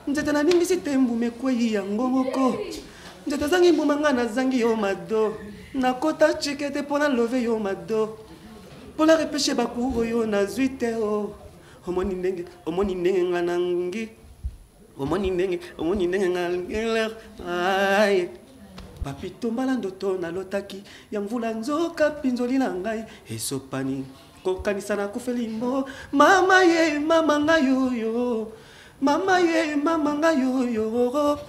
nzete na ningisi tembu mekwei yango moko nzete zangi mbumanga na zangi yo mado nakota chikete pona love yo mado pona repeshe bakuro yo na zuite o omoni ndenge nganangi omoni ndenge ngalera ay papi tombala ndoto na lotaki ya mvula nzoka pinzoli na ngai esopani kokanisa na kufelimbo mama ye mama ngayoyo mama ye mama ngayoyo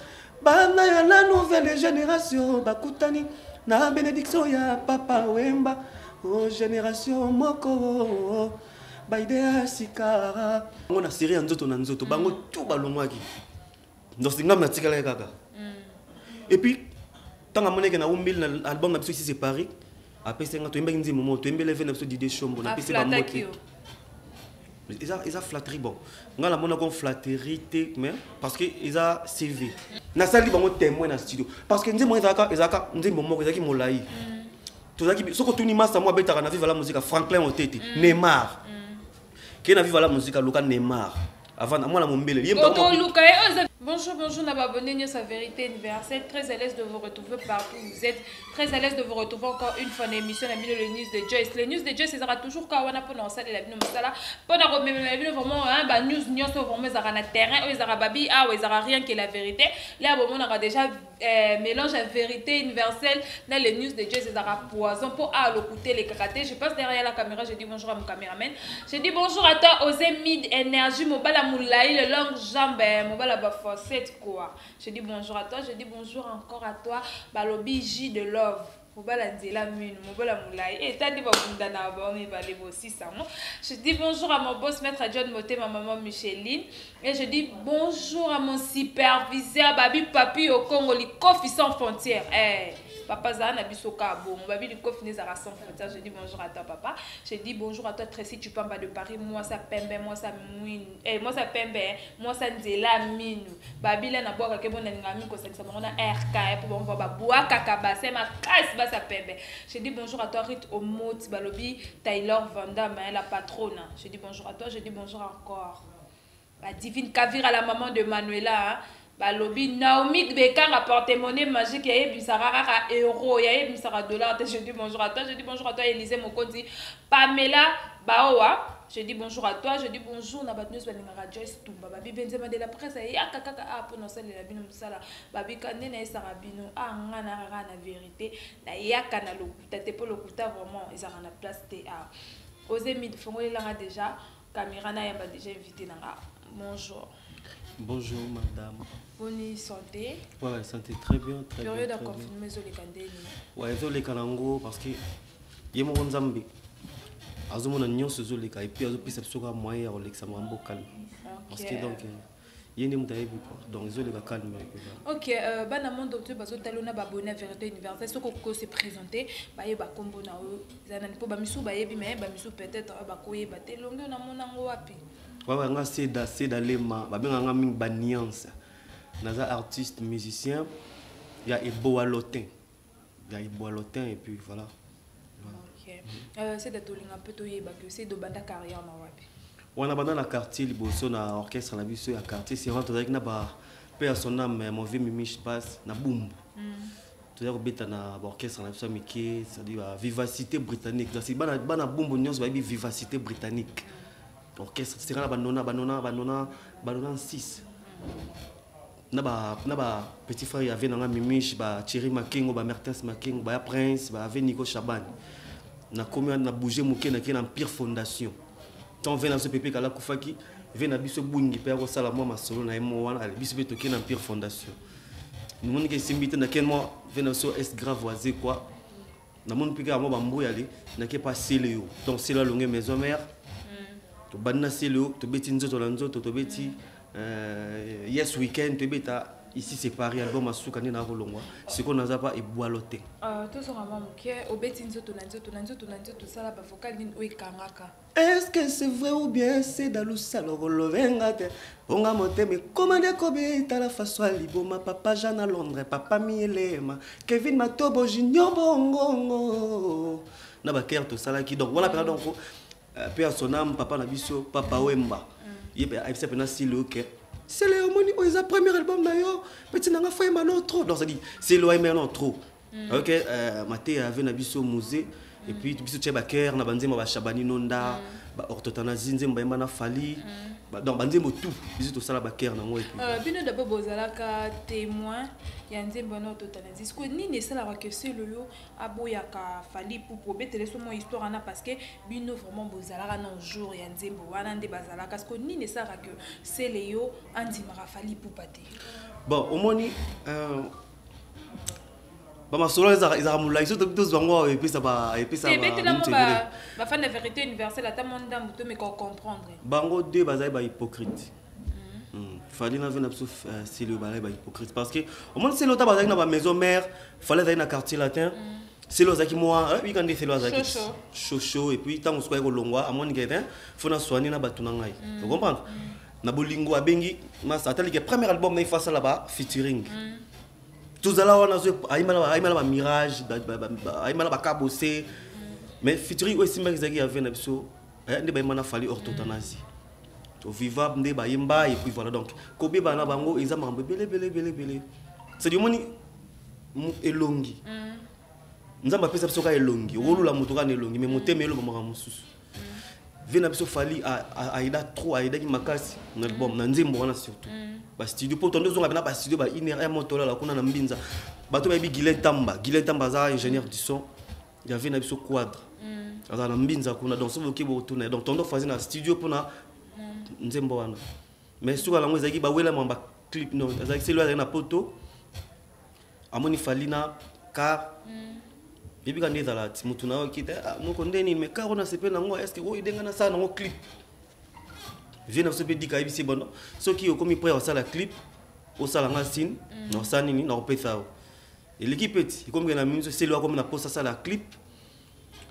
bana ya la nouvelle génération bakutani na bénédiction ya papa wemba o génération moko baidea sikara ngo na série nzoto na nzoto bango tout balongwaki ndo singa matikala kaka et puis tanga moneke na umbili na album na biso ici c'est Paris après senga to imbeki nzimo moto imbele vena biso Didier Chombo na pese ba moto ils a flatterie bon nga la mona kon flatterie te mais parce que ils a CV na sali bango témoin na studio parce que nzimo ezaka nzimo moko ezaki molai tozaki soko tuni masa mo betaka na viva la musique Franklin Otete Neymar qui na viva la musique Luka Neymar avant moi la mombele Bonjour, bonjour, Nababonné, sa vérité universelle. Très à l'aise de vous retrouver partout où vous êtes. Très à l'aise de vous retrouver encore une fois dans l'émission de le news de Joyce. Les news de Joyce, c'est toujours quand on a pour nous salle la vie de sala. Pendant que vraiment bah news vraiment ils ont un terrain, ils ont babi, ils ont rien qui est la vérité. Là bon on aura déjà mélange la vérité universelle dans les news de Joyce, ils ont poison pour l'écouter les karatés. Je passe derrière la caméra, je dis bonjour à mon caméraman. Je dis bonjour à toi Osé Mid Énergie, mobile à moulaï, le long jambe, mobile à bafos. C'est quoi? Je dis bonjour à toi, je dis bonjour encore à toi. Balobi J de Love. Je dis bonjour à mon boss maître John Moté, ma maman Micheline. Et je dis bonjour à mon superviseur Babi Papi au Congo, les coffres sans frontières. Papa Zana Bisoka, bon, Babi du coffre n'est pas sans frontières. Je dis bonjour à toi, papa. Je dis bonjour à toi, Tracy, tu pamba de Paris. Moi, ça pembe, moi, ça mouine. Moi, ça pembe, moi, ça nzela mine. Babi, là, n'a pas que bon, n'engami, que ça me rend RK, pour voir bois, kakaba, c'est ma casse, bah, ça pembe. Je dis bonjour à toi, Rite Omot, Balobi, Taylor Vanda, la patronne. Je dis bonjour à toi, je dis bonjour encore. La divine Kavira, la maman de Manuela, hein. Balobi Naomi Beka rapporté monnaie magique ya ebisara kaka euro ya ebisara dollar. Je dis bonjour à toi, je dis bonjour à toi Élisée Mokonzi Pamela Baoa. Je dis bonjour à toi, je dis bonjour na batneus balingara Joyce Tumba babi Benzema de la presse ya kaka pour non sala la bino musala babi kande na esara bino ngana rara na vérité na yaka na lokuta te po lokuta vraiment ezara na place TA Osé Mid fongoli la déjà caméra na yamba déjà invité nanga. Bonjour. Bonjour madame. Bonne santé. Ouais, santé très bien, très bien. Période à confirmer sur les candés. Ouais, sur les canangos parce que y a mon Nzambe. Azomona nyon sur les cas et puis azo pisa psoka moyen au l'examen calme. Parce que donc y a des mutailles donc ils ont les calme. OK, bana mon docteur bazo talona ba bonne vérité universelle ce ko se présenter ba yeba kombo na o zanani po ba misu ba yebi mais ba misu peut-être ba koyeba te longo na monango wapi. Ouais, c'est dans les mains. Je suis un nuance. Je artiste, musicien. Il y a Ebo Alotin. Et puis voilà. Ok. C'est de tourner un peu c'est de banda carrière na wapi. On a dans le quartier, il y a un orchestre dans le quartier. C'est rentré avec une personne, mon vieux Mimiche passe, na boum. Tu as un orchestre dans le quartier, c'est-à-dire vivacité britannique. C'est un boum, vivacité britannique. Orchestre c'est la banana 6 na petit frère y avait na Mimiche ba Thierry Makengo ba Mertens Makengo ba Prince ba avec Nico Chaban na combien na bouger moké na Empire Fondation tant vient dans ce pépé kala kufaki vient na biso bungi pe ko sala moi masolo na mo wana ale biso beto na Empire Fondation nous moni ke simbite na ken moi vient na so est grave voisé quoi na mon pika mo ba mboya ali na ke pas célio donc c'est la longue maison mère to banna selo to beti nzoto la nzoto to beti yes weekend to beta ici c'est Paris album asuka ni na rolongwa siko naza pa eboalote to so mama muke obeti nzoto na nzoto sala ba vocal ni oikangaka. Est-ce que c'est vrai ou bien c'est dans le salon lovenga te onga moteme commande kobeta la façon liboma papa Jean à Londres papa Mielema Kevin Matobo Junior bongo na ba carte sala ki donc voilà donc peu à son âme papa na biso papa Wemba il a accepté na style OK c'est le moni o isa premier album na yo petit nanga foi mano trop donc ça dit c'est le mano trop OK maté avait na biso musée et puis biso tché baker na banzema ba Shabani Nonda ba orthothanasie nzemba yamba na Fali donc banzemo tout biso to sala baker na moi et puis bino d'abord bozalaka témoin ya nzemba na orthothanasie ce que ni ne sala que c'est le yo aboyaka Fali pour betele so mon histoire na parce que bino vraiment bozalaka na jour ya nzemba wana nde bazalaka ce que ni ne sala que c'est le yo andimara Fali pour paté bon au moni bah ma solo ils ont moulé ils ont tous bango et puis ça va ba fan de vérité universelle à ta monde dans mais comprendre bango deux bazay ba hypocrite fallait na venir sauf c'est le balai ba hypocrite parce que au moins c'est l'autre bazay na ba maison mère fallait aller na quartier latin c'est l'autre qui moi oui quand c'est l'autre qui chaud et puis tant on soit ko longwa à mon ngedin faut na soigner na batuna ngai tu comprends na bolingo abengi ma ça tali que premier album na face là-bas featuring tout ça là on a aimala mirage aimala kabosé mais featuring aussi mais qui avait na biso ndé ba mana Fali orthothanasie au vivable ndé ba yemba et puis voilà donc kobe bana bango ils amambe belé c'est du moni elongi nzamba pesa biso ka elongi wolula mutu ka elongi mais motemelo mama mususu vena biso Fali aida trop aida ki makasi na album na nzembo wana surtout ba studio pour tondo zonga bena ba studio ba iner motola la kuna na mbinza bato ba bi Guilain Tamba za ingénieur du son il y avait na biso quadre aza na mbinza kuna donc so boki bo tourner donc tondo faisait na studio pour na nzembo wana mais suka lango ezaki ba wela mamba clip non ezaki c'est lui na poto amoni Fali na car et puis quand il est là mutu na okite moko ndeni mais car on a sepé nango est-ce que o idenga na ça nango clip vient se dire que c'est bon ceux qui ont commis prêt à la clip au salanga sin non ça ni non peut ça et l'équipe est comme la musique c'est là comme na poste ça la clip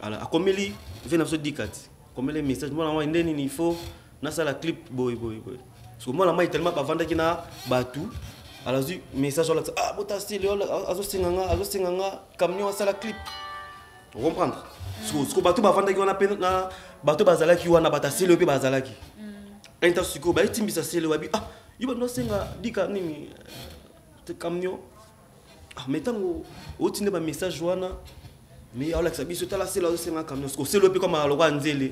alors comme il vient se dire comme les messages moi na ndeni il faut na ça la clip boy parce que moi la mai tellement pas vendre qui na batu alors du message là ah bota style azo singanga camion ça la clip vous comprendre parce que batu ba vendre qui on a na batu bazala qui wana bata style pe bazala qui intasuko ba itimbisa style wabi ah yiba no senga dika nini te camion ah metango otine ba message wana mais alors que ça biso tala style azo senga camion parce que c'est le pe comme aloko nzele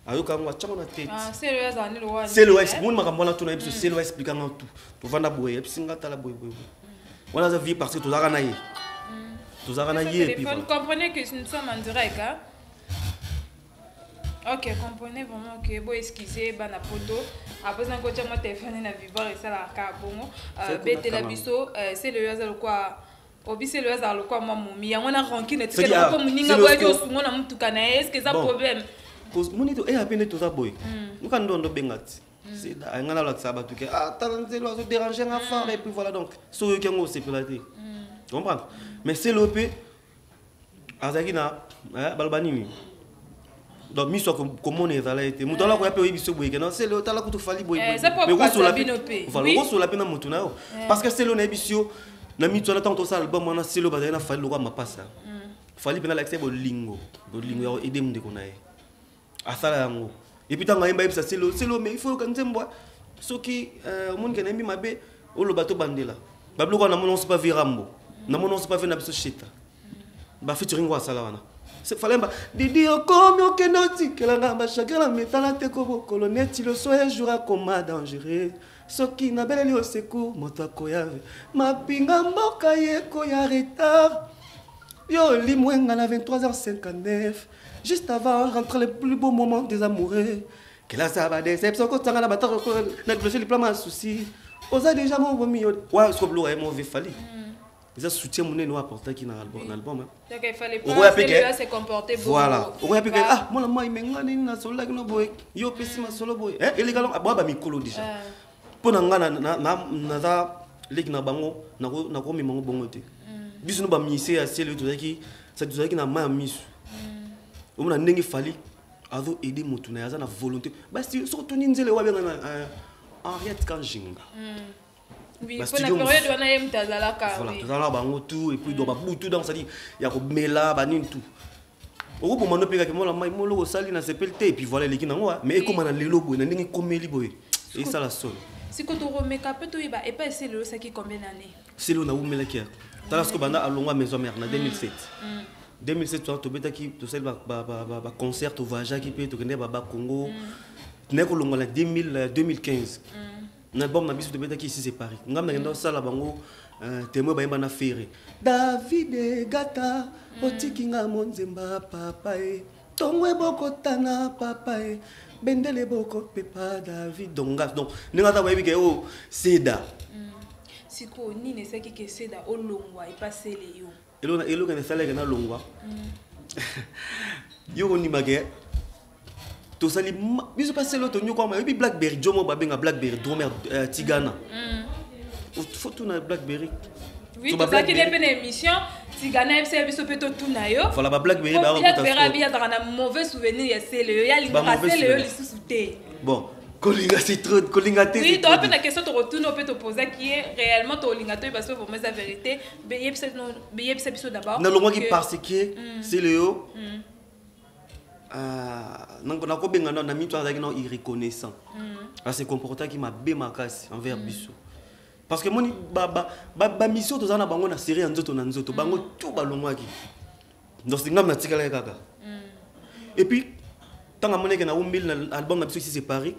ayoka ngwa chama na tête ah c'est le azani lo wana c'est le mon makambo na tuna biso c'est le expliquant tout to vanda boye puis singa tala boye wana za vie parce que to zaka na ye puis vous comprenez que nous sommes en direct hein. Ok, comprenez vraiment que bon excusez bana poto après un coach mon téléphone na vibre et ça la ka bongo bete la biso c'est le yaza quoi obi c'est le yaza quoi moi mumi ya wana rancune tu sais comme ninga boy que sungo na mtu kana est-ce que ça problème cause monito et à peine tout ça boy nous quand on bengati c'est ngana la ça batu que ah tanzelo azo déranger un enfant et puis voilà donc so yo kengo c'est platé comprendre mais c'est l'op azaki na balbani donc mi soit comment on est là été mutu la ko yape biso boye non c'est le tala ko to Fali boye mais ko so la binope voilà ko so la pena mutu na parce que c'est le na biso na mi tona tant ça album na c'est le bazali na Fali ko ma passa Fali pena l'accès bolingo ya edem de konae asala yango et puis tanga yemba c'est le mais il faut que nzembo soki monde kana mbi mabe o lo bato bandela bablo ko na mon on se pas virambo na mon on se pas fait na biso shita ba featuring wa sala wana c'est fallait pas didi comme aucun autre que la gamba chakela metala te ko bokolo neti le soir jour à coma dangereux soki na beleli au secours motako yave mapinga mboka yeko ya retard yo limwenga na 23h59 juste avant rentrer les plus beaux moments des amoureux que là ça va déception quand ça na batako na bloquer le plan ma souci osa déjà mon vomi ouais ce que blou est mauvais Fali ils ont soutien mon nous apporter qui dans l'album donc il fallait pas se comporter voilà on va piquer ah moi moi menga ni na solo la no boy yo pesi ma solo boy il galon ba mikolo déjà pour ngana na za lig na bango na ko mi mango bongo te biso no ba misi ya sele to zaki ça to zaki na ma misu o mona ndenge Fali azo aider mutu na yaza na volonté ba si so to ninzele wa benga na Henriette Kanjinga oui pour la période on a eu mtazala ka voilà tazala bango tout et puis do ba butu dans ça dit ya ko mela ba nin tout o ko mano peka ke mola mai molo sali na sepelte et puis voilà leki nango mais comme na lelo boy na ndenge komeli boy et ça la seule Si quand on remet cap to iba et pas c'est le ça qui combien d'années? C'est le na umela kia. Tala sko banda alongwa maison mère na 2007. 2007 to beta ki to sel ba concert au voyage qui peut to kende ba Congo. Neko longo la 2015. Na album na biso to beta ki ici c'est Paris. Ngam na kendo sala bango témoin ba yamba na ferry. David Gata otikinga monzemba papa e. Tongwe bokotana papa e. Bendele boko pepa David Dongas. Donc ningata ba yibike o Seda. Siko ni ne saki ke Seda o longwa e passer le yo. Elo kana sala kana longwa. Yo ni mage. To sali biso passer l'autre nyoko ma bi Blackberry Jomo ba benga Blackberry Dromer Tigana. Faut tout na Blackberry. Oui, to ça qui dépend de l'émission, Tigana FC biso peto tout na yo. Voilà ba Blackberry ba Blackberry bi ya na mauvais souvenir ya c'est le ya linga c'est le li sous-souté. Bon, Kolinga c'est trop Kolinga té. Oui, toi la question te retourne peut te poser qui est réellement ton linga to parce que pour la vérité, beyeb c'est biso d'abord. Na longo qui parce que c'est le yo. Na ko benga na mitwa za non irreconnaissant. C'est comportement qui m'a bémakasi envers biso. Parce que moni ba mission to zana bango na série nzoto na nzoto bango tout balongwaki. Donc c'est ngam na tikala kaka. Et puis tant que moni que na umbil na album na biso ici c'est Paris.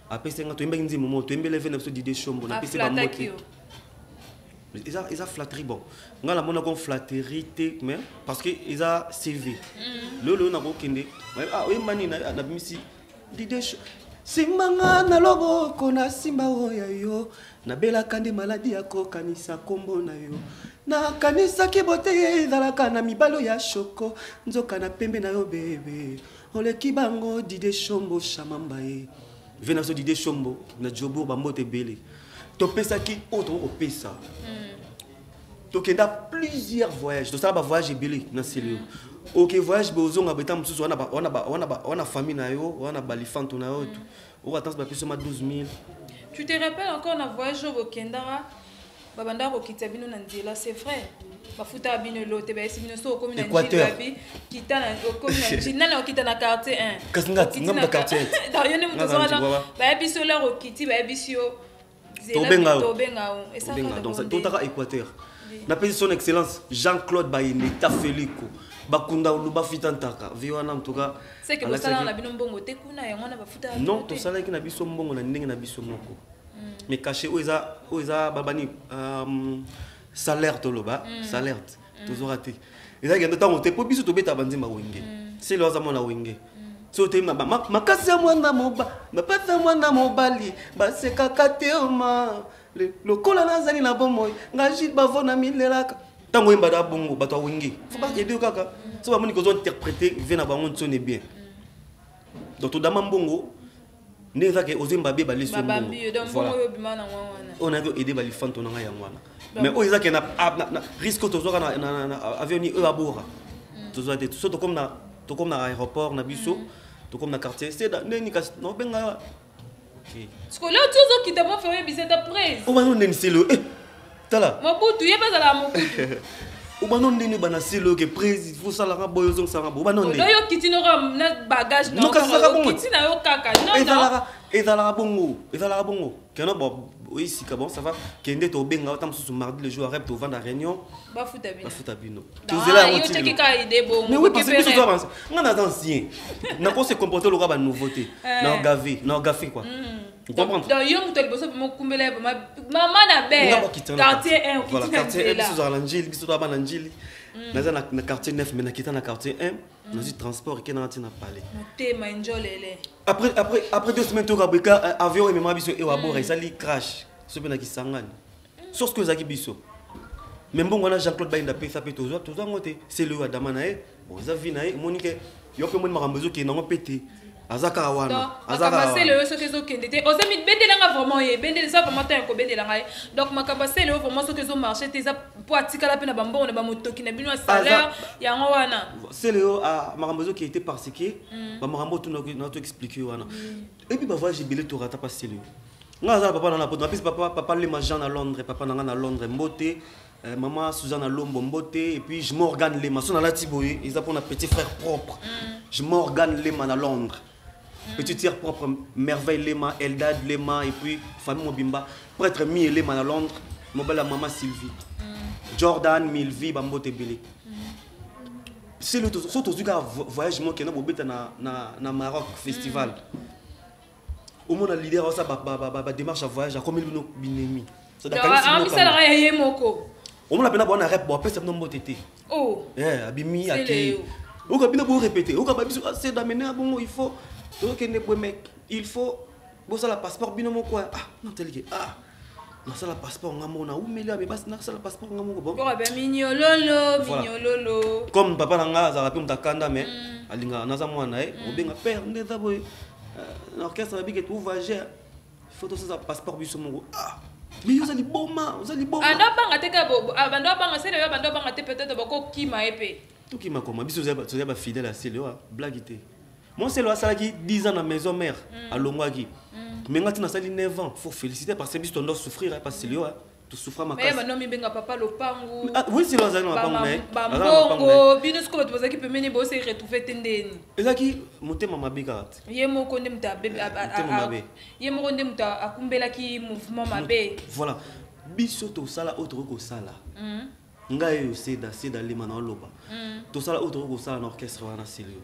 Après c'est nga to imba nzi momo to imbele vena biso d'idée chombo na pese ba moté. Ils a flatterie bon. Nga la mona kon flatterie te mais parce que ils a CV. Lolo na ko kende. Ah oui mani na bimisi d'idée Simanga na lobo kona simba oya yo na bela kande maladi ya ko kanisa kombo na yo na kanisa kibote ezalaka na mibalo ya shoko nzoka na pembe na yo bebe oleki bango dide shombo shamamba e vena so dide shombo na jobo bambote bele to pesa ki auto opesa to kenda plusieurs voyages to ça ba voyage belé na selio. Ok voyage bozonga beta mususu wana famille na yo wana balifanto na yo on attend ba plus 12 000. Tu te rappelles encore na voyage au Kendara babanda ko kitabino na ndela c'est vrai bafuta bino lote ba sibino so ko mina ndila bi kitana ko mina ndila na kitana quartier 1 kasinga ngam quartier da yone muzo wana ba biso la ko kiti ba biso tobenga et ça donc tout taka Équateur na pesi son excellence Jean-Claude Bayende Tafeliko bakunda luba fitantaka viwana mtoka c'est que ça na bino mbongo te kuna ya mwana bafuta non to sala ki na biso mbongo na ndenge na biso moko mais caché oza babani salaire to loba salaire toujours raté eza ngendo tango te po biso to beta banzima wenge c'est le azamona wenge so te makasi ya mwana mobali baseka kateoma lokola nazali na bomoi ngaji bavona milelaka tango imbada bongo bato wenge faut pas aider kaka so ba moni ko zo interpréter vena bango nsone bien donc to dama mbongo neza ke ozimba be baliso mbongo voilà on a aider balifanto na ya ngwana mais o izake na risque to zo na avion ni e abora to zo te so to comme na aéroport na biso to comme na quartier c'est neni kas no benga ce que là tu qui t'a pas fait bizeta prise o ba non neni c'est le tala mobutu yeba za la mobutu o ba non neni bana c'est le que prise faut ça la boyo zo ça bo ba non neni yo kitino na bagage no kitina yo kaka non ezala bongo kena bo oui si bon ça va kende to benga tam sous mardi le jour rep to vendre réunion bafuta bino tu zela yo cheki ka idée bon mais oui parce que tu dois avancer ngana ancien na ko se comporter le ba nouveauté na gafi quoi tu comprends donc yo muto liboso mo kumbela mama na be quartier 1 voilà quartier 1 biso za l'angile biso to ba l'angile naza na quartier 9 mais na kita na quartier 1 dans du transport et na tina parler tema njolele après 2 semaines to kabika avion et même biso e wabora isali crash so pena kisangani source que zaki biso même bon on a Jean-Claude Bayenda pesa pe tozo ngote c'est le adama na e bon za vi na e monique yo pe mon makambezo ki na ngopete azaka wana azaka c'est le so kezo kendete ozemi bendela nga vraiment ye bendela ça vraiment ta ko bendela nga donc makaba c'est le vraiment so kezo marché teza po atikala pe na bambongo na bamotoki na bino salaire ya ngo wana c'est le makambezo qui était parce que ba makambo tout na to expliquer wana et puis ba voyage billet to rata pas c'est le nga za papa na poto papa le majan à Londres papa na na Londres mbote maman Suzanne Lombo mbote et puis je m'organe les maçons à la Tiboye ils ont pour un petit frère propre je m'organe les man à Londres Petit tiers propre, Merveille Lema, Eldad Lema, et puis famille Mobimba. Prêtre Mi Lema à Londres, mobile la maman Sylvie. Jordan, Milvi, Bambo Tebele. C'est le surtout voyage moi qui est na Maroc festival. Au monde a leader ça démarche à voyage à comme il nous binemi. Ça rien moko. Au monde a pena bonne rep bon après ça non tété. Oh. Abimi akei. Ou ka bina pour répéter. Ou ka ba biso c'est d'amener bon il faut donc il faut bon ça la passeport bino moko ah non tel que ah non ça la passeport ngamona ou melia mais bas na ça la passeport ngamoko bon. Ko ba mignololo mignololo. Comme papa nanga za rapi mtakanda mais alinga naza mwana obenga père ndeza boy. L'orchestre va bien que tout va gérer. Il faut tout ça passeport biso mongo. Ah. Mais vous allez boma, vous allez boma. Ando banga teka bobo, ando banga c'est le ando banga te peut-être bako kima épée. Tout qui m'a comment biso vous ba fidèle à Célio, blaguité. Moi c'est le sala qui 10 ans dans maison mère à Longwagi. Mais ngati na sali 9 ans, faut féliciter parce que biso doit souffrir parce que Célio tu souffres ma casse. Mais maintenant mi benga papa lopango. Oui c'est là na pango mais. Bango, bino ce que tu vas qui peut mener bosser retrouver tendeni. Ezaki motema mabika. Ye moko nde muta ye moko nde muta akumbela ki mouvement mabe. Voilà. Biso to sala autre ko sala. Ngai c'est d'aller maintenant loba. To sala autre ko sala na orchestre wana Célio.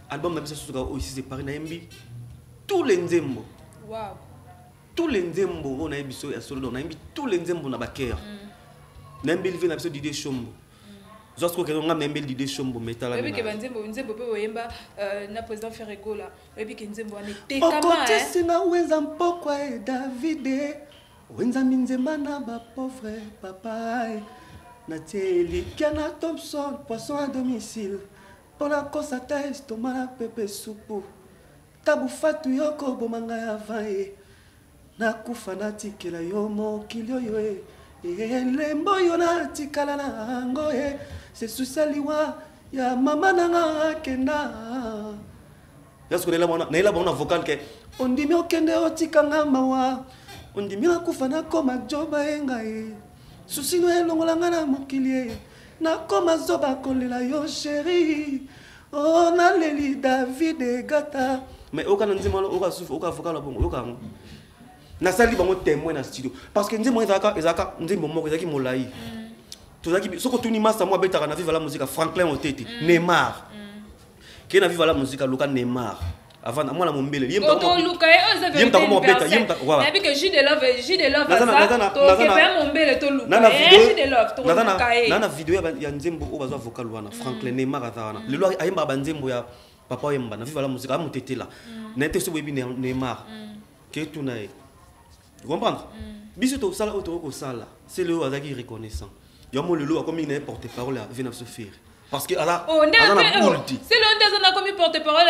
Album na biso suka aussi c'est Paris na Mbi. Tous les nzembo. Wow. Tous les nzembo on a biso ya solo na Mbi tous les nzembo na baker. Na Mbi live na biso d'idée chombo. Zosko ke nga Mbi d'idée chombo metala. Ebi ke banzembo pe oyemba na président Ferrego là. Ebi ke nzembo ane tekama. Okote singa wenza mpokwa e Davide. Wenza minzema na ba pauvre papa. Na teli Kiana Thompson poisson à domicile. Pour la cosa test tomala pepe soupe. Tabu fatu yoko bomanga ya vae. Na kufa na tikela yo mokili oyo lembo yo na tikala na ango c'est susaliwa ya mama nanga kenda. Yasko na ila bona vocal ke ondimi okende otikanga mawa ondimi na kufa na koma joba enga susino elongolanga na mokili na koma zoba kolela yo chérie. Oh na leli David gata mais aucun nzima aucun souffle aucun vocal bon aucun na sali bango témoin na studio parce que nzima ezaka nzimbo moko ezaki molai tozaki soko tuni masa mo betaka na viva la musique Franklin Otete Neymar qui na viva la musique Luka Neymar avant moi la mombele yemta ko Luka yemta ko mo beta yemta voilà que J de love ça to ke ba mombele to Luka J de love to Luka na video ya nzembo o bazwa vocal wana Franklin Neymar azana lelo ayemba banzembo ya papa yemba na viva la musique amotete là na te so bebi Neymar que tu na vous comprenez? Biso to sala auto ko sala c'est le azaki reconnaissant yomo lelo comme il n'est porte-parole à venir se faire parce que ala c'est le ndezana comme porte-parole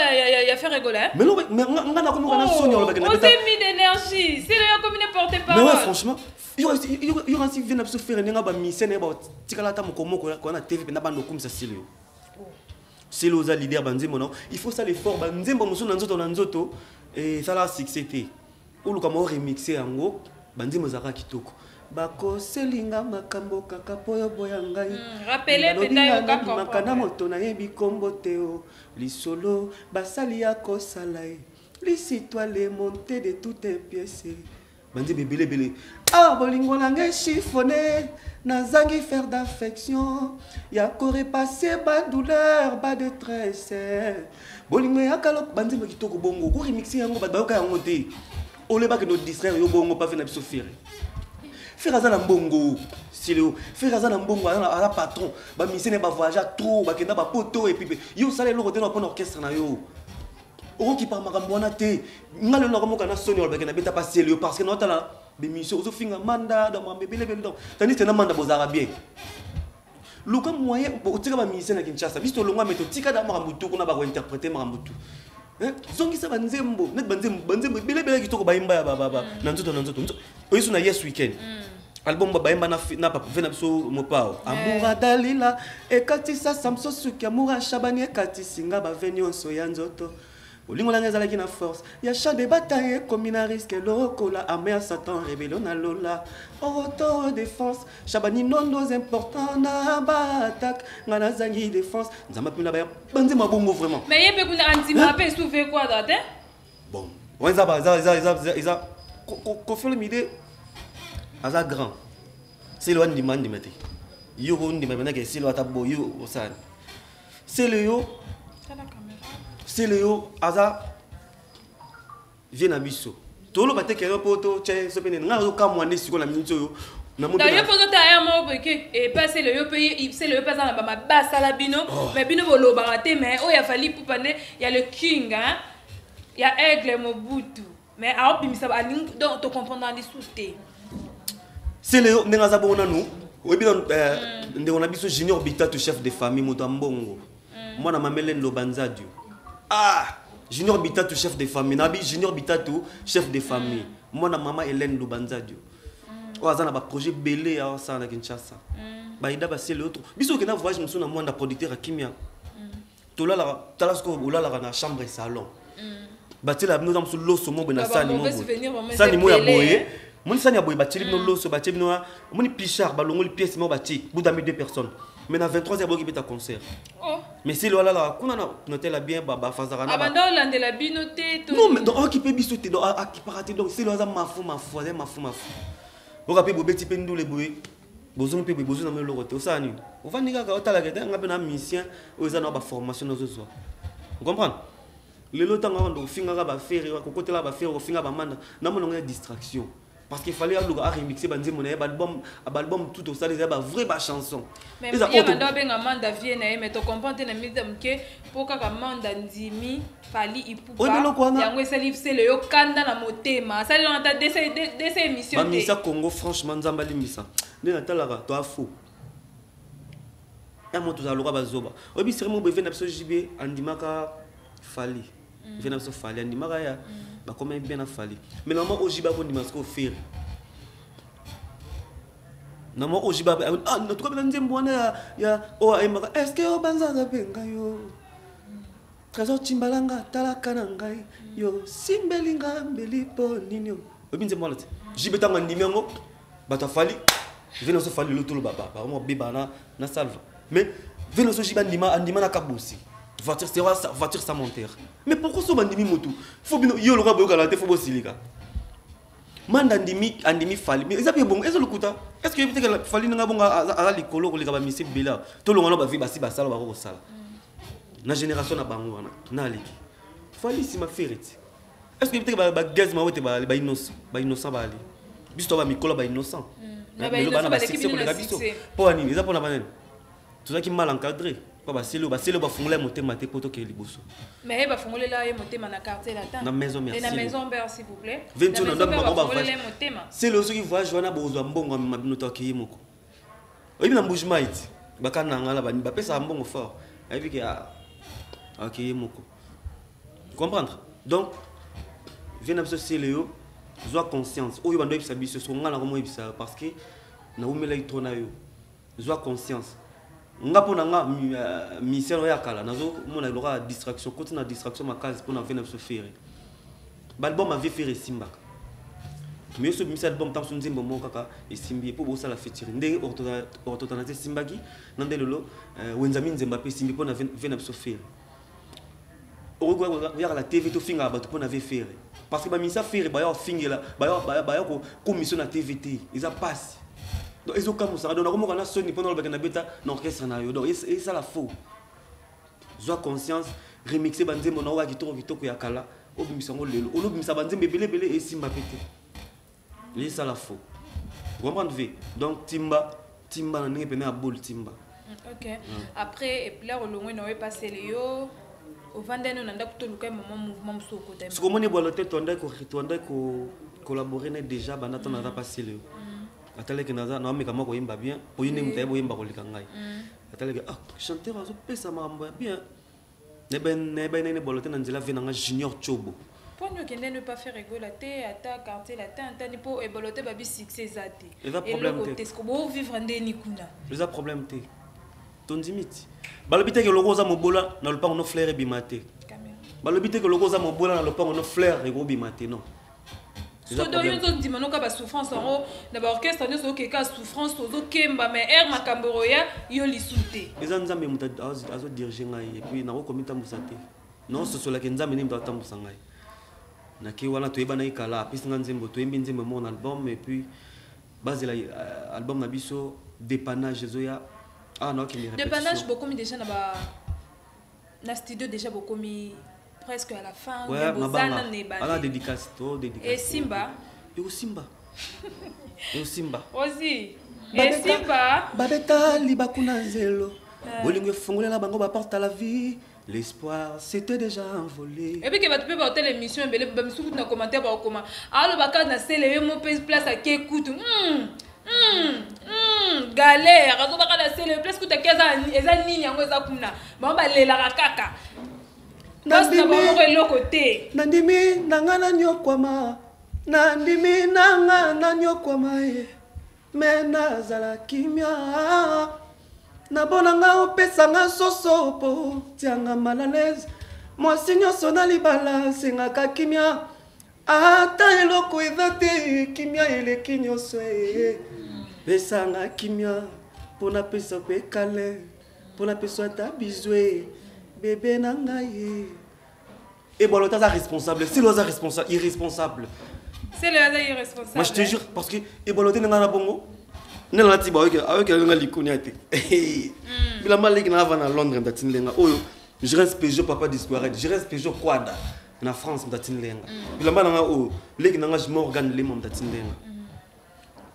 ya faire rigoler mais non mais ngana comme kana sonyo le bagana on s'est mis d'énergie c'est le comme il porte-parole mais ouais franchement il y aura si venir se faire nga ba misene ba tikala ta mokomo ko na TV na bando comme ça c'est le za leader banzembo non il faut ça l'effort banzembo muso na nzoto et ça la succès uluka mo remixer yango banzembo zaka kitoko bako selinga makambo kaka poyo boya ngai rappeler penda yo kaka makana moto na yebi kombo teo lisolo basali ya kosala lisitwa les montées de toutes les pièces banzembo belé ah bolingo na ngai chiffonné nazangi faire d'affection ya ko repasser ba douleur ba détresse bolingo ya kalo banzembo kitoko bongo ko remixer yango ba yoka yango te ole ba que nos distraire yo bongo pas venir souffrir faire ça na mbongo silo faire ça na mbongo ala patron ba misene ba voyage trop ba kenda ba poto et puis yo sale lo côté na pon orchestre na yo o ki pa makambo wana te ngale lo ko kana soni ba kenda beta pas sérieux parce que no tala be mission zo finga manda da mo bebele bele donc tani tena manda bozara bien luka moyen pour tika ba misene na Kinshasa biso longa meto tika da makambutu kuna ba ko interpréter makambutu zongi sa banzembo net banzembo bele kitoko baimba ya baba na nzoto oyisu na yes weekend album baimba na papa vena biso mopao amoura dalila ekatisa samso suki amoura shabani ekatisinga baveni onso ya nzoto olingo langa ezalaki na force ya champ de bataille ekomi na risque lokola ame ya satan rébellion na lola auto défense shabani nonos important na batak nga nazangi défense nzamba pina ba banzembo bongo vraiment mais yebe kuna antima pe souffrir quoi date bon on ils confie l'idée à grand c'est le one demand de mettre yo on dit maintenant que c'est le tabo yo ça c'est le yo c'est le yo aza vient à biso tout le matin que poto che so pene nga zo kamwande siko na minute yo na mo d'ailleurs faut que ta mo que et passer le yo payer c'est le yo passer na ba basa la bino mais bino bolo baraté mais oh il a fallu pour parler il y a le king hein il y a aigle Mobutu mais a opimisa ba donc to comprendre dans les sous-té c'est le yo nga za bona nous oui bien on a biso junior bitatu chef de famille motambongo moi na mamelen lo banzadio junior bitatu chef de famille nabi junior bitatu chef de famille moi na mama Hélène Lubanzadio oazana ba projet belé à ça na Kinshasa ba ida ba c'est l'autre biso que na voyage muso na moi na producteur à Kimia to la talasko la na chambre et salon ba tela nous am sur loso mo na sani mo ya boye mon sani ya boye ba teli no loso ba teli no mon pichard ba longo pièce mo ba ti boudami 2 personnes mais na 23h boki beta concert mais si le la kuna na noter la bien baba fazara na abando lande la binoté non mais donc occuper bisoté donc acquiparate donc si le za mafu on va payer bobeti pe ndule boye bozo pe bozo na melo rote osani on va ninga ka otala ke nga pe na musicien oza na ba formation na zozo vous comprenez le lotanga ndo finga ba faire ko kotela ba faire ko finga ba manda na mo longa distraction parce qu'il fallait remixer mon album tout au stade des vraies chansons mais il y a un manda vienne mais tu comprends que pour que manda ndimi fali ipupa yango c'est le yo kanda na motema ça dans ta des émissions mais ça Congo franchement nzamba limisa ne natalaka to afo ya moto za loka bazoba obi siremo be vena biso jibe andimaka fali vena biso fali andimaka ya ba comment bien a fallu mais normalement ojiba bon dimanche faire normalement ojiba notre comme nzembo ya est-ce que obanza za benga yo trésor timbalanga talaka na ngai yo simbelinga mbelipo ninyo obinze molate jibeta ngandimi ngo bata fali vena so fali lutulu baba vraiment bibana na salva mais vena so jiba ndima na kabusi voiture sans monteur mais pourquoi ce bandimi moto faut bien yo le roi boyoka la te faut bosilika manda andimi fali mais ezapie bon ezo lukuta est-ce que peut-être fali nga bonga ala likolo ko lika ba misi bela to longa ba vi basi basala ba ko sala na génération na bango na liki fali si ma ferite est-ce que peut-être ba gaz ma wote ba innocent ba ali bisto ba mikolo ba innocent mais le bana ba succès pour les gabiso pour ani eza pour na banane tout ça qui mal encadré ba selo ba fungula motema te poto ke liboso mais ba fungula la motema na quartier latin na maison merci na maison ber s'il vous plaît 21 ans ba motema c'est le qui voyage wana bozo mbongo mabino to ke moko oyibi na mbujima iti bakana ngala ba pesa mbongo fort ayibi ke ke moko comprendre donc vient abso c'est le zo conscience oyo bando ebisa biso so ngala ko mo ebisa parce que na umela itona yo zo conscience ngapo nanga misero ya kala nazo mona loka distraction continue na distraction makazi pour na venir se faire l'album avait fait simbaka mais ce misal album tam sun zimbo mo kaka e simbi pour bosa la feature ndenge orthodoxe simbaki nande lolo wenzami nzemba pe simbi pour na venir se faire ogo ya la TV to finga ba to pour na faire parce que ba misa faire ba ya fingela ba ya ko mission na TVT ils a passe donc ils ont comme ça donc on a sonné pendant le bac na beta l'orchestre na yo donc et ça la faux soit conscience remixer banze mon wa kitoko ya kala obimisanga lelo olobimisa banze belé et simba pété et ça la faux vous comprenez donc timba na ninge pena bol timba OK après et puis là olongwe na we passer le yo au vandeno nanda kutoluka mouvement msoko ta ce comment ni bolote tonda ko collaborer déjà banata na passer le atale que naza na meka moko yimba bien oyine mutayebo yimba kolika ngai atale que chanteur azo pesa mambo bien ne ben bolote na nzela vena nga junior chobo pour nous qui ne pas faire rigolater ata quartier latin tani pour ebolote babi succès zate et le est-ce que vous vivre ndeni kuna les a problème té ton limite balobite que logo za mobola na lopango no fleur bimate balobite que logo za mobola na lopango no fleur ego bimate non so do yo zo dimano ka ba souffrance en na ba orchestre ne so ke ka souffrance to zo kemba mais air makamboro ya yo lisute eza nzambe muta azo diriger ngai et puis na ko komita musate non so la ke nzambe ne muta tambusa ngai naki wana toyeba na ikala apesi nga nzembo toyembi nzembo mon album et puis base la album na biso dépannage zoya non qui dépannage beaucoup mis déjà na studio déjà beaucoup mis presque à la fin ouais la dédicace et Simba aussi et Simba babeta libakuna zelo bolingo fongolela bango ba porte à la vie. L'espoir c'était déjà envolé. Et puis que tu peux voir l'émission mais les me sous dans commentaire par comment alors baka na célébrer mon place à qui écoute galère azo baka na célébrer place que ta kaza eza nini yango eza kuna ba balela kaka parce que ba mo le côté nandimi nanga na nyokwama nandimi nanga na nyokwama mena zala kimia Nabonanga opesanga soso po tianga malalaise mwasi nyonso na libala sengaka kimia ata eloko eza te kimia eleki nyonso pesanga kimia mpona pesa mpe kale mpona pesa ata bizwe bebe na ngai ebolo taza responsable si loza responsable irresponsable c'est le hasard irresponsable moi je te jure parce que ebolo te nga na bongo nela tiba avec nga likonia te bila maliki na va na Londres mtatini lenga oyo je reste Peugeot papa disquaret je reste Peugeot Quada na France mtatini lenga bila malanga o leki nanga je Morgan Lemo mtatini lenga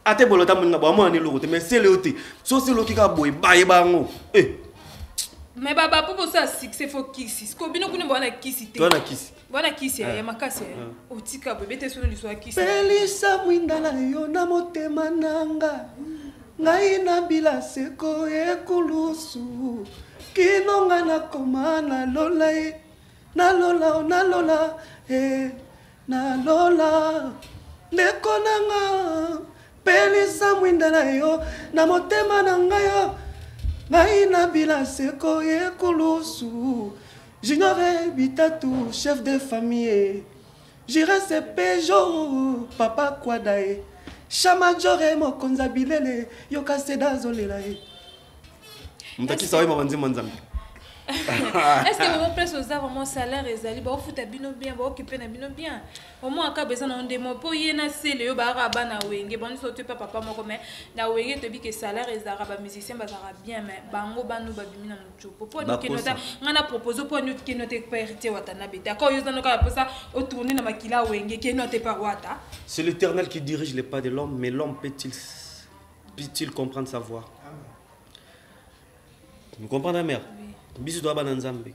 ate bolota mona ba mo ani lokote mais c'est le oté so c'est lo kika boy baye bango mais baba pour ça succès faut kisi ko bino kuna bwana kisi te bwana kisi ya makasi otika bebe te solo liswa kisi pelisa mwindala yo na motema nanga ngai na bila seko ekulusu kinonga na koma na lola na lola leko nanga pelisa mwindala yo na motema nanga yo ngai na bila seko ekulusu J'ignore bitatu chef de famille J'irai se Peugeot papa Kwadae Chamajore mokonza bilele yoka seda zolelae Mtaki sawa mabanzi manzambi Est-ce que vous presse aux vraiment salaire ezali ba ofuta bino bien ba occuper na bino bien au moins aka besoin na ndemo po yena sele yo ba raba na wenge bon so tu pas papa moko mais na wenge to bi que salaire ezara ba musicien ba zara bien mais bango banu ba bimina muchopo po ni kenota ngana proposer po ni kenote perité watana beta ko yo zanoka pour ça au tourner na makila wenge kenote par wata c'est l'Éternel qui dirige les pas de l'homme mais l'homme peut-il comprendre sa voix vous comprenez mère biso doit bana nzambe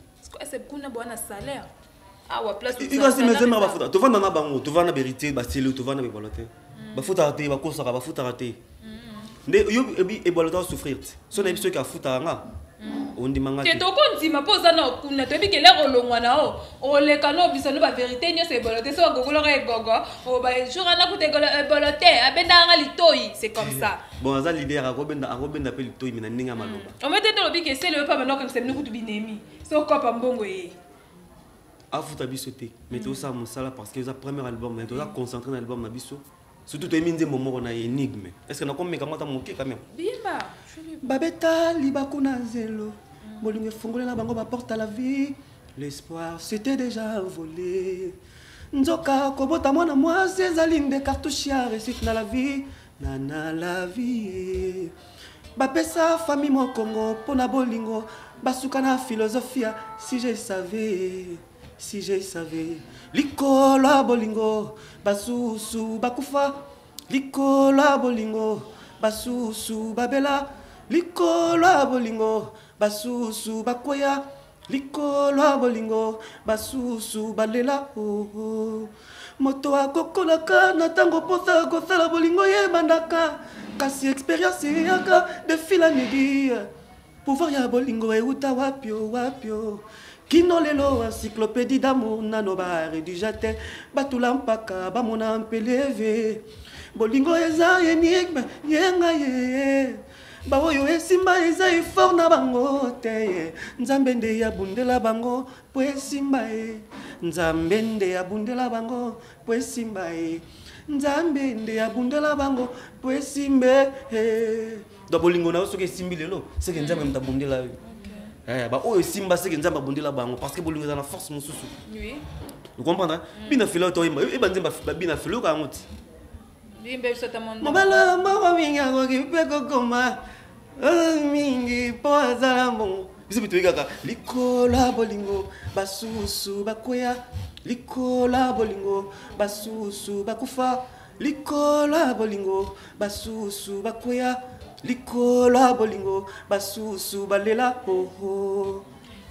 c'est kuna bwana salaire wa place il va se mettre ma bafuta to vanda na bango to vanda vérité ba style to vanda bebolote bafuta raté ba kosa ba futa raté nde yo ebolote souffrir so na biso ka futa nga ondi manga te to kontima poza na kuna to bikele rolongwa nao oleka no biso no ba vérité nyo se bolote so gogolo re gogo o ba jour na kutegolo bolote abenda nga litoi c'est comme ça bon ça l'idée à robenda pe litoi mina ninga maloba on mette to bike c'est le pas maintenant comme c'est nous kutu binemi so kopa mbongo ye afuta biso te mais to ça mosala parce que ça premier album mais to ça concentré dans l'album na biso surtout to eminze momo na énigme est-ce que na comme meka mata moké quand même bimba babeta libakuna zelo bolingo fongolela bango ba porte à la vie l'espoir c'était déjà envolé nzoka kobota mwana mwasi ezali nde cartouche ya réussite na la vie na la vie bapesa famille mokongo pona bolingo basuka na philosophia si je savais likolo bolingo basusu bakufa likolo bolingo basusu babela likolo bolingo basusu bakoya likolo bolingo basusu balela moto akokolaka na tango posa kosala bolingo yebandaka kasi expérience yaka de fila nedi pouvoir ya bolingo euta wapio kino lelo encyclopédie d'amour nano ba rédige te batula mpaka bamona mpeleve bolingo eza énigme yenga ye baoyo esimba eza effort na bango te nzambe nde yabundela bango po esimba e nzambe nde yabundela bango po esimba e nzambe nde yabundela bango po esimbe do bolingo na soki esimbi lelo c'est que nzambe mtabundela ba oyo esimba c'est que nzambe abundela bango parce que bolingo eza na force mosusu oui Vous comprenez? Bina filo to yemba. E banzemba bina filo ka ngoti. Bimbe bisota mondo. Mabala mama minga ko kipe ko koma. Mingi po azala mo. Biso bitu kaka likola bolingo basusu bakoya. Likola bolingo basusu bakufa. Likola bolingo basusu bakoya. Likola bolingo basusu balela ho.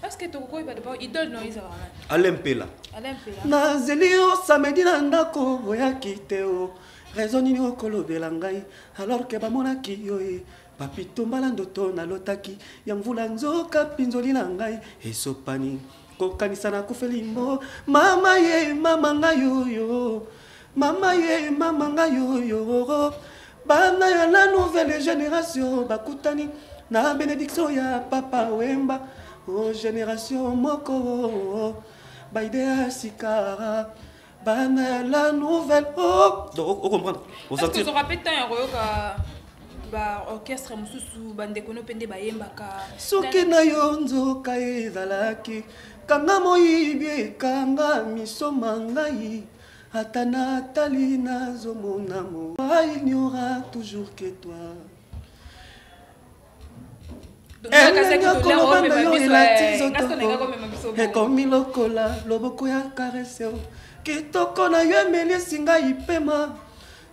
Est-ce que tu connais pas d'abord idole non ils avaient Alain Pela. Alain Pela. Na zelio samedi na ndako ya kiteo. Raison ni okolobela ngai alors que bamonaki yo e. Papi tombala ndoto na lotaki ya mvula nzoka pinzoli na ngai esopani kokanisa na kufelimbo mama ye mama ngai yo. Mama ye mama ngai yo. Bana ya la nouvelle génération bakutani na bénédiction ya papa Wemba. Oh génération moko baidea sikara bana la nouvelle donc on comprend on sentit est-ce que tu rappelles un royoka ba orchestre mususu bande kono pende bayembaka soki na yo nzoka ezalaki kanga moyibi kanga misoma ngai ata natali nazomona mo il n'y aura toujours que toi. Ekomi lokola loboko ya karese kitoko na yo emeli esinga ipema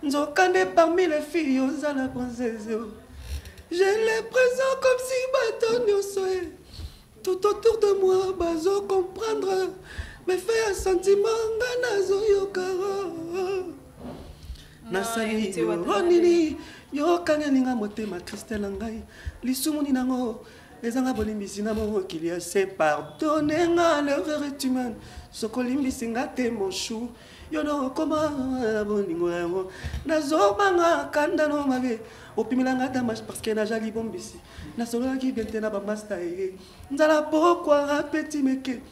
nzoka nde parmi les filles ozala princesse. J'ai l'impression comme si bato nyonso tout autour de moi bazo comprendre mes faits à sentiment nga nazoyoka nasali yo nini yokangelinga motema Christelle ngai lisumuni nango ezanga bolimbisi na mokili ya se pardonner nga l'erreur est humaine sokolimbisi nga te mon chou yo no koma bolingo yango nazobanga kanda no mabe opimilanga damage parce que najali bombisi nasolaki bien te na bamasta eye nzala pourquoi petit meke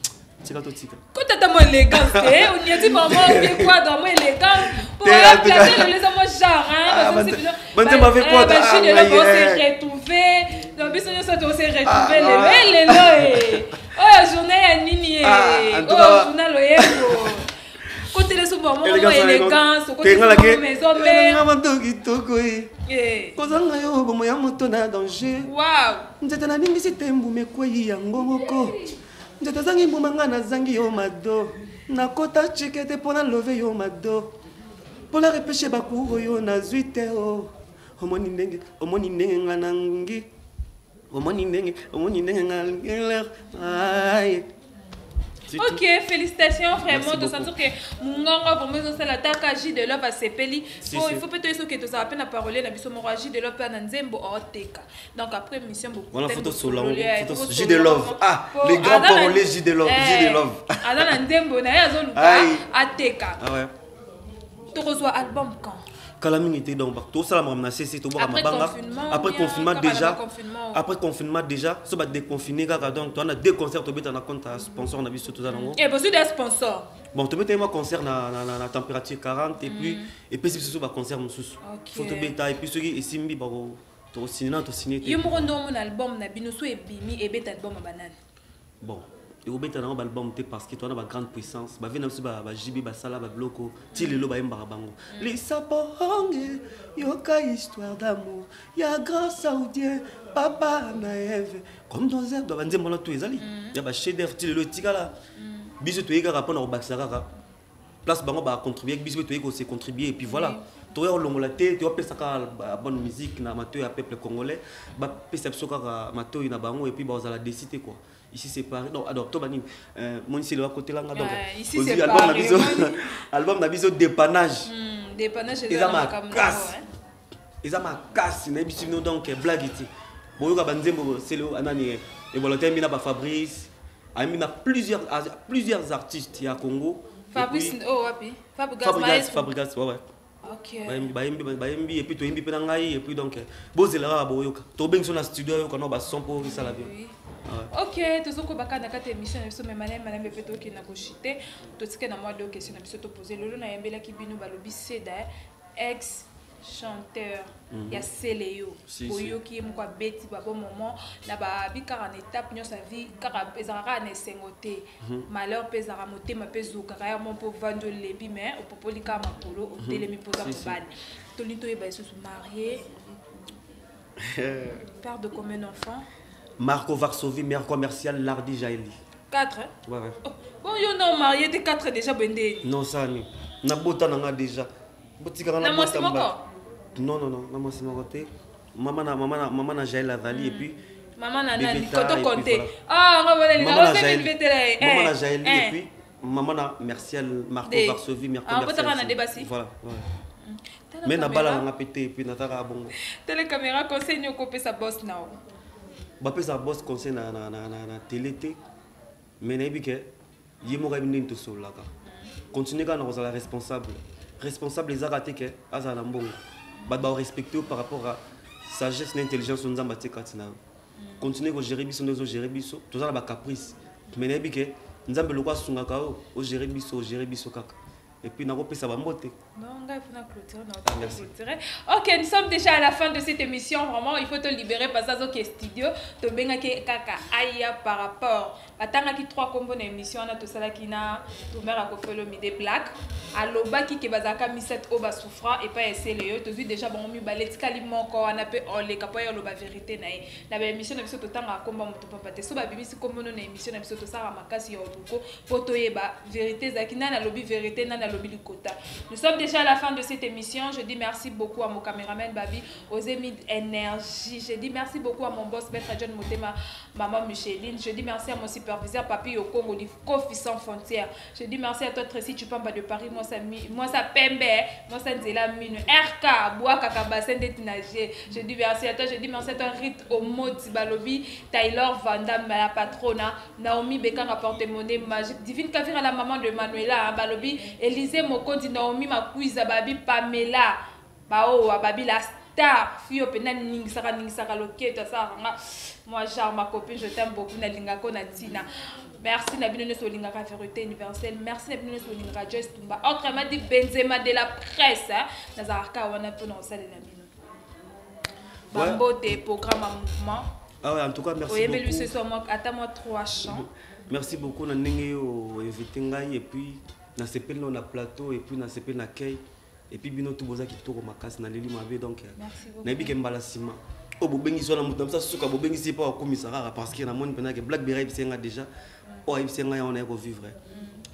tika to tika quand t'as mon élégance on y a dit maman bien quoi dans mon élégance pour placer les hommes genre hein parce que m'avait quoi dans je de on s'est retrouvé dans bis on s'est retrouvé les loé oh journée à nini oh journal oyebo côté les hommes maman élégance côté les maison mais maman toko kozanga yo bomo ya moto na danger wow nzeta na ningisi tembu mekweyi yango moko nzeta zangi mbumanga na zangi yo mado nakota chikete pona love yo mado pola repeshe bakuro yo na zuite o omoni ndenge nga nangi omoni ndenge nga ay. Ok, félicitations vraiment de sentir que Mungongo pour moi c'est la takaji de l'homme à Sepeli. Il faut peut-être que tu as peine à parler la biso moraji de l'homme à Nzembo Oteka. Donc après mission beaucoup. Voilà photo solo, photo J de Love. Ah, les grands paroliers J de Love, J de Love. Ada Nzembo na ya zoluka Ateka. Ah ouais. Tu reçois album quand? Calamité donc tout ça la m'a cessé tout après confinement déjà après confinement déjà ça va déconfiner donc on a deux concerts tu as compte sponsor on a vu tout ça et aussi des sponsors bon tu mets moi concert na température 40 et puis c'est sur concert mususu photo beta et puis ceux qui simbi ba to signer yo mo ndo mon album na binoso e bimi e beta album banane bon et au beta na album te parce que tu as une grande puissance ba vena aussi ba jibi ba sala ba bloko ti lelo ba yemba bango les saponge yoka histoire d'amour ya grand saoudien papa na Eve comme dans un ba nzembo na to ezali ya ba cheder ti lelo tikala biso to yeka rapona obakisa kaka place bango ba contribuer biso to yeka aussi contribuer et puis voilà tu as longola te tu as pesa ka bonne musique na amateur ya peuple congolais ba pesa biso kaka amateur na bango et puis ba ozala décider quoi. Ici c'est pareil. Donc, alors, toi, mon c'est le côté là. Donc, ici c'est pareil. Album d'abord dépannage. Dépannage, c'est ma casse. Ils ont ma casse. Ils donc blague ici. Bon, c'est le anani. Et voilà, tu as Fabrice. Il y a plusieurs artistes il y a Congo. Fabrice, oh, wapi. Fabrice, ouais. Ok. Et puis tu as et puis donc Bozela Boyoka. Tu as bien sur la studio, tu as son pour ça la vie. Ok, tu sais que bakana kata émission na biso mais madame bepeto ki na kochité to tsike na moi deux questions na biso to poser lolo na yembela ki bino balobi seda ex chanteur ya Seleyo boyo qui mo kwa beti ba bon moment na ba bi car en étape nyo sa vie car ezara na sengote malheur pesara motema pezuka ya mon pour vendre lebi mais au popoli ka makolo au telemi poza mobane tolito e ba se marié père de combien d'enfants? Marco Varsovie, maire commercial Lardi Jaili. 4 Ouais. Bon yo non marié de 4 déjà bendé. Non ça ni. Na bota na déjà. Botika na bota. Non, na moi c'est mon côté. Maman na Jaila Vali et puis maman na nani koto compté. Ah, on va aller maman na Jaili et puis maman na Mercial Marco Varsovie, maire commercial. Ah, on débat si. Voilà. Mais na bala na pété et puis na tara bongo. Télécaméra conseil ñoko pe sa boss now. Ba pe sa boss conseil na télé té. Mais na bike yemo ga bindi to solaka. Continuer quand on est responsable les arrêtés que azala mbongo. Ba respecter par rapport à sagesse et intelligence on zamba tekatina. Continuer ko gérer biso nos gérer biso. Tout ça ba caprice. Mais na bike nzambe lokwa sungaka o gérer biso kaka. Et puis, on a repris ça va monter. Non, on va clôturer. Ok, nous sommes déjà à la fin de cette émission. Vraiment, il faut te libérer parce que c'est studio. Tu as kaka aya par rapport. Attends, qui 3 combos d'émission. On a tout ça qui n'a tout mère à Kofelo Mide Black. Alors, baki qui bazaka mi 7 oba souffra et pas essayer les Tu as déjà bon mi balet caliment encore. On a peu on les capoya la vérité naï. La émission n'a pas tout temps à combat mon papa. Te soba bimi si comme on a émission n'a pas tout ça à makasi au buko. Potoyeba vérité zakina na lobby vérité na nous sommes déjà à la fin de cette émission. Je dis merci beaucoup à mon caméraman Babi, aux émis énergie. Je dis merci beaucoup à mon boss Maître John Motema, maman Micheline. Je dis merci à mon superviseur Papi au Congo, Kofi sans frontières. Je dis merci à toi Tracy Chupamba de Paris, moi ça Pembe, moi ça Nzela Minu, RK, Bois Kakabassin d'Etinagé. Je dis merci à toi, Rite Omoti Balobi, Taylor Vandam, la patrona, Naomi Bekan rapporte monnaie magique, Divine Kavira la maman de Manuela, Balobi, Élisée Mokondi Naomi Makuiza Babi Pamela Bao Babi la star Fio Pena Ningisaka Loketa ça moi genre ma copine je t'aime beaucoup na lingako na Tina. Merci Nabino Solingaka Vérité Universelle. Merci Nabino Solingaka Joyce Tumba. Autrement dit Benzema de la presse Nazaraka wana peu non ça de Nabino. Bambo des programmes à mouvement. Ah ouais, en tout cas merci beaucoup. Oui, ce soir moi attends-moi 3 chants. Merci beaucoup na ndenge yo invité ngai et puis na sepel na plateau et puis na sepel na kay et puis bino tout boza kitoko makasi na leli mabe donc na bi kembala sima o bobengi so na mutu ça suka bobengi c'est pas commissaire parce que na moni pena que Blackberry bisenga déjà o bisenga on est ko vivre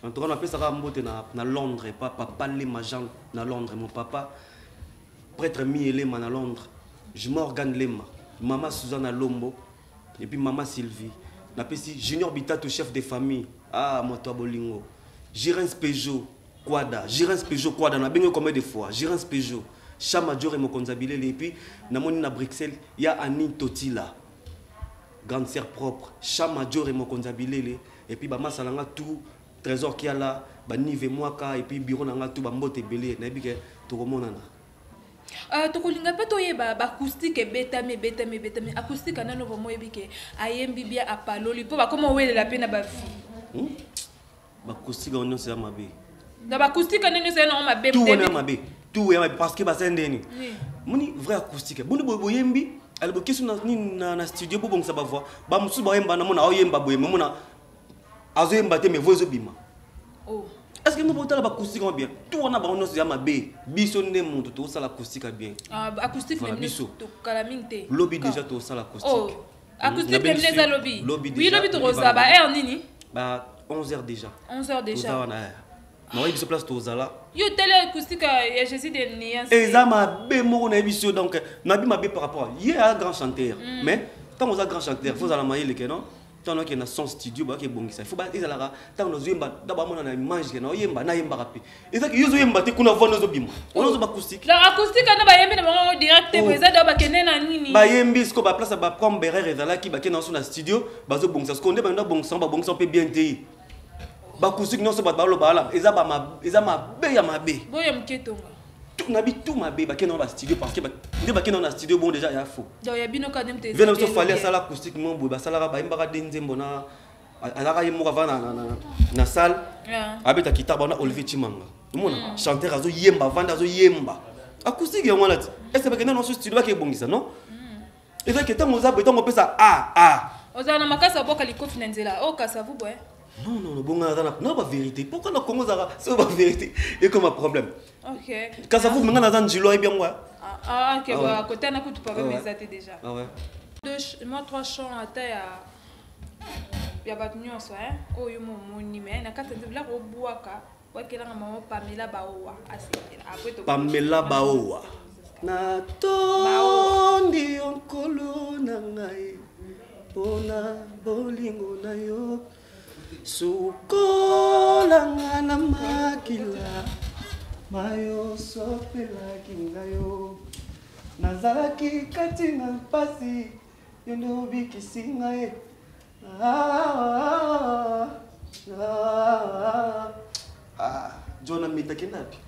en tout cas on appelle ça mbote na Londres pas papa les magents na Londres mon papa prêtre Mielema na Londres je m'organe Lema maman Suzanne Lombo et puis maman Sylvie na pesi Junior Bitato chef de famille ah moto bolingo Girens Peugeot Quada, on a bien combien de fois, Girens Peugeot, Chamadjor et Mokonzabile, et puis, à Bruxelles, il y a Annie Totila, grande sœur propre, Chamadjor et Mokonzabile, et puis, Bama Salanga tout, trésor qui a là, Banive Mwaka, et puis, Bureau Nanga tout, Bambote Belé, Nabike, tout le monde. Tokolinga pe toyeba acoustique betame acoustique anano vraiment ebike ayembi bien apaloli po ba comment wele la pena ba fi acoustique on c'est mabe na acoustique anano c'est non mabe tout on mabe tout est mabe parce que ba sendeni moni vrai acoustique boni boyembi albo kesu na studio bo bongsa ba voix ba musu ba yemba na mona oyemba boyemba mona azoyemba te me voix obima oh. Est-ce que nous pouvons faire l'acoustique bien? Tout on a besoin de ma bé. Biso ne monte tout ça l'acoustique bien. Acoustique voilà, biso. Calamité. Lobby déjà tout ça l'acoustique. Oh. Acoustique même les à lobby. Oui lobby tout ça ba heure nini? Bah 11h déjà. 11h déjà. Ça on a. Non, il se place tout ça là. Yo télé acoustique j'essaie de nuancer. Et ça ma bé mo na biso donc na bi ma bé par rapport. Il y a un grand chanteur mais tant on a grand chanteur, faut aller mailler le non. Tant que na son studio ba ke bongisa il faut ba ezalaka tant no zimba d'abord mona na image ke na yemba na yemba rapi et ça que yo yemba te kuna vono zo bima on zo ba acoustique la acoustique na ba yembi na bango direct te eza do ba kene na nini ba yembi sko ba place ba prendre berere ezalaki ba ke na so na studio ba zo bongisa sko nde ba ndo bongisa pe bien te ba acoustique non so ba lo ba la eza ma be ya mabe boye mketonga tout na bi tout mabe ba ke na ba studio parce que ba nde ba ke na studio bon déjà ya faux donc ya bino kadem te vient so fallait ça l'acoustique mon bo ba sala ba imba ka denzembo na alaka yemo ka va na salle abeta kitaba na Olivier Chimanga mona chanteur azo yemba vanda azo yemba acoustique yango wana ti est-ce que non studio ba ke bongisa non et ça que tant moza beton on peut ça ah ozana makasa boka likofi na nzela o kasa vous boy non bonga na ba vérité pourquoi na Congo zara c'est ba vérité et comme un problème OK kasa vous menga na zanjilo et bien moi OK bah côté na kutu pas mes até déjà ah ouais moi 3 chants à taille ya bat nyonso o yo moni mais na kata de la robuaka wakelanga mama Pamela Baowa asetela après to Pamela Baowa na tondi onkolo na ngai pona bolingo na yo sukolanga na makila mayo sopelaki ngayo nazalaki kati na mpasi yo nde obikisi ngai John amitaki napi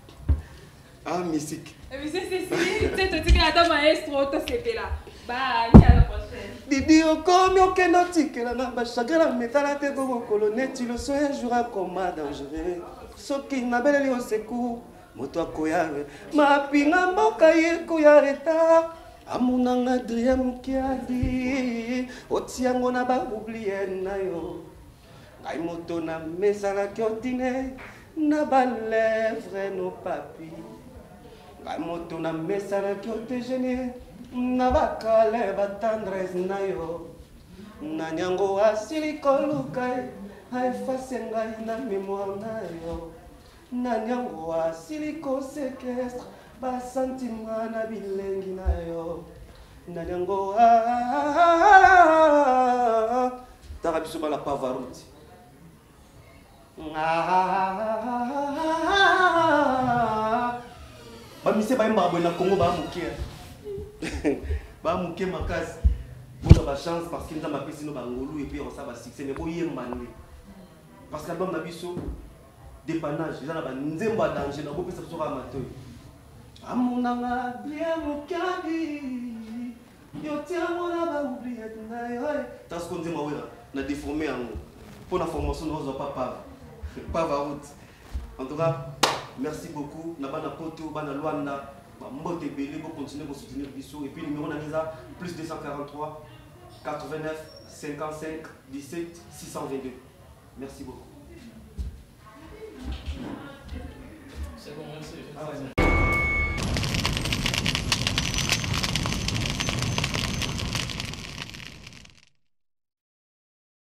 musique c'est toi qui attends maestro to sepela bye à la prochaine Didi okomi okendo tikela na bashagela metala te ko mokolo neti le soin un jour akoma dangereux soki nabeleli au secours moto akoya mapinga mboka ye koya retard amunanga Adrien Kiadi otiango na ba oublier na yo ngai moto na mesalaki ordinaire na ba lèvres no papi ngai moto na mesalaki odéjeuner na ba kale ba tendresse na yo na nyango asili koluka efase ngai na mémoire na yo na nyango asili kosekestre ba sentiment na bilengi na yo na nyango taka biso bala Pavarotti bamise bayembaka boye na Congo bamuke bamuke makasi boza bachance parce que nzambe apesi no bangolu epuis akosala basuccès mais boyemba nde parce que album na biso dépannage eza na banzembo ya danger na bopesa biso kaka matoi amunanga bien mokadi yotiango na baoubliete na yo tasiko nzembo awera na déformé yango pour la formation de Rose Pavarotti. En tout cas, merci beaucoup. Nabana Poto, Bana Luanda, Mbote Belé pour continuer à soutenir Bissou. Et puis le numéro d'Anisa, plus 243 89 55 17 622. Merci beaucoup. C'est bon, merci.